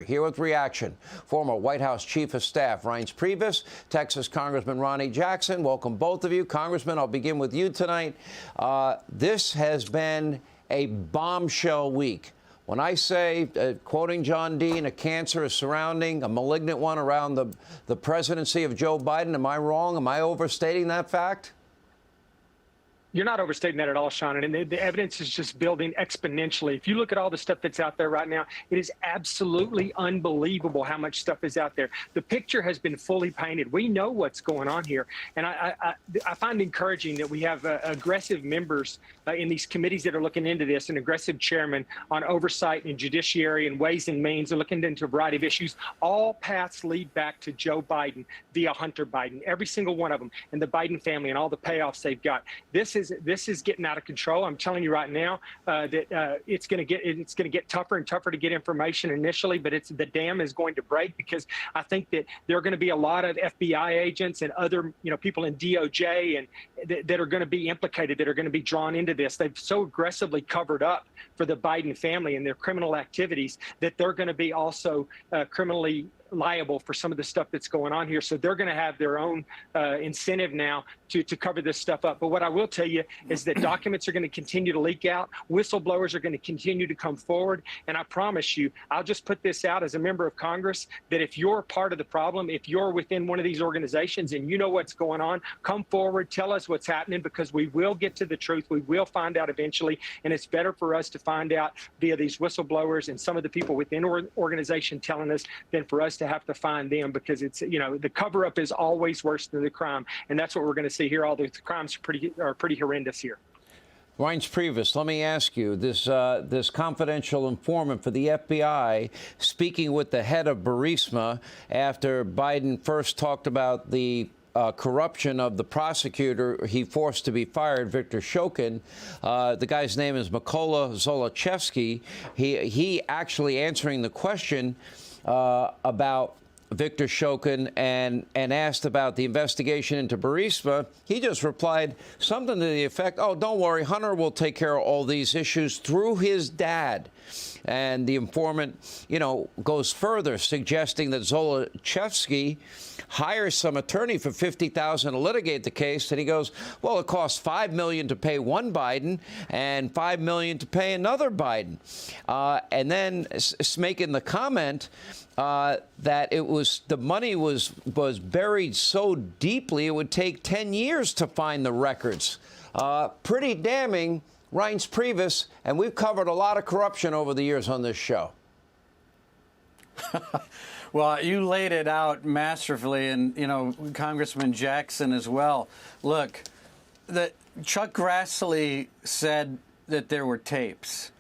Here with reaction, former White House Chief of Staff Reince Priebus, Texas Congressman Ronny Jackson. Welcome, both of you. Congressman, I'll begin with you tonight. This has been a bombshell week. When I say, quoting John Dean, a cancer is surrounding, a malignant one around the presidency of Joe Biden, am I wrong? Am I overstating that fact? You're not overstating that at all, Sean. And the evidence is just building exponentially. If you look at all the stuff that's out there right now, it is absolutely unbelievable how much stuff is out there. The picture has been fully painted. We know what's going on here. And I find encouraging that we have aggressive members in these committees that are looking into this, and aggressive chairman on oversight and judiciary and ways and means. They're looking into a variety of issues. All paths lead back to Joe Biden via Hunter Biden, every single one of them, and the Biden family and all the payoffs they've got. This is getting out of control. I'm telling you right now that it's going to get tougher and tougher to get information initially, but the dam is going to break, because I think that there are going to be a lot of FBI agents and other people in DOJ and that are going to be implicated, that are going to be drawn into this. They've so aggressively covered up for the Biden family and their criminal activities that they're going to be also criminally liable for some of the stuff that's going on here. So they're going to have their own incentive now to cover this stuff up. But what I will tell you is that documents are going to continue to leak out. Whistleblowers are going to continue to come forward. And I promise you, I'll just put this out as a member of Congress, that if you're part of the problem, if you're within one of these organizations and you know what's going on, come forward, tell us what's happening, because we will get to the truth. We will find out eventually. And it's better for us to find out via these whistleblowers and some of the people within organization telling us than for us to have to find them, because it's, the cover up is always worse than the crime. And that's what we're going to see here. All the crimes are pretty horrendous here. Reince Priebus, let me ask you, this confidential informant for the FBI speaking with the head of Burisma after Biden first talked about the corruption of the prosecutor he forced to be fired, Victor Shokin. The guy's name is Mykola Zlochevsky. He actually answering the question about Victor Shokin and asked about the investigation into Burisma, he just replied something to the effect, oh, don't worry, Hunter will take care of all these issues through his dad. And the informant, goes further, suggesting that Zlochevsky hires some attorney for $50,000 to litigate the case. And he goes, well, it costs $5 million to pay one Biden and $5 million to pay another Biden. And then making the comment that the money was buried so deeply it would take 10 years to find the records. Pretty damning. Reince Priebus, and we've covered a lot of corruption over the years on this show. Well, you laid it out masterfully, and, Congressman Jackson as well. Look, Chuck Grassley said that there were tapes.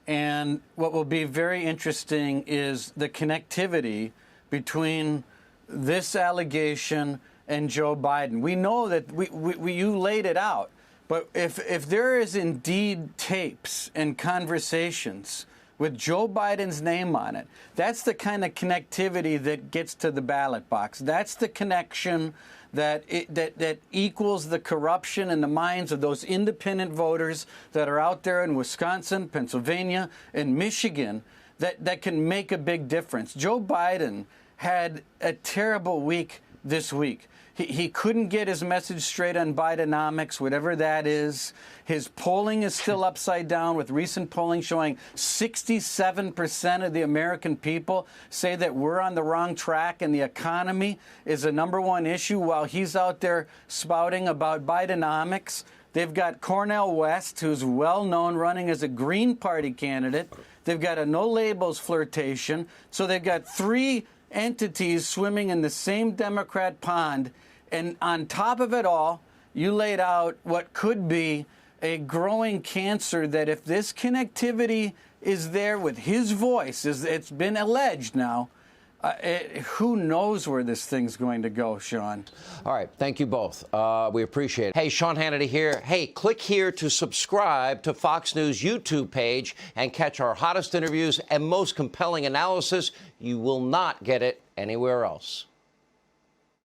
And what will be very interesting is the connectivity between this allegation and Joe Biden. We know that you laid it out. But if there is indeed tapes and conversations with Joe Biden's name on it, that's the kind of connectivity that gets to the ballot box. That's the connection that equals the corruption in the minds of those independent voters that are out there in Wisconsin, Pennsylvania, and Michigan that can make a big difference. Joe Biden had a terrible week this week. He couldn't get his message straight on Bidenomics, whatever that is. His polling is still upside down, with recent polling showing 67% of the American people say that we're on the wrong track and the economy is a #1 issue, while he's out there spouting about Bidenomics. They've got Cornel West, who's well-known, running as a Green Party candidate. They've got a no-labels flirtation. So they've got three entities swimming in the same Democrat pond. And on top of it all, you laid out what could be a growing cancer that, if this connectivity is there with his voice, as it's been alleged now, who knows where this thing's going to go, Sean? All right. Thank you both. We appreciate it. Hey, Sean Hannity here. Hey, click here to subscribe to Fox News YouTube page and catch our hottest interviews and most compelling analysis. You will not get it anywhere else.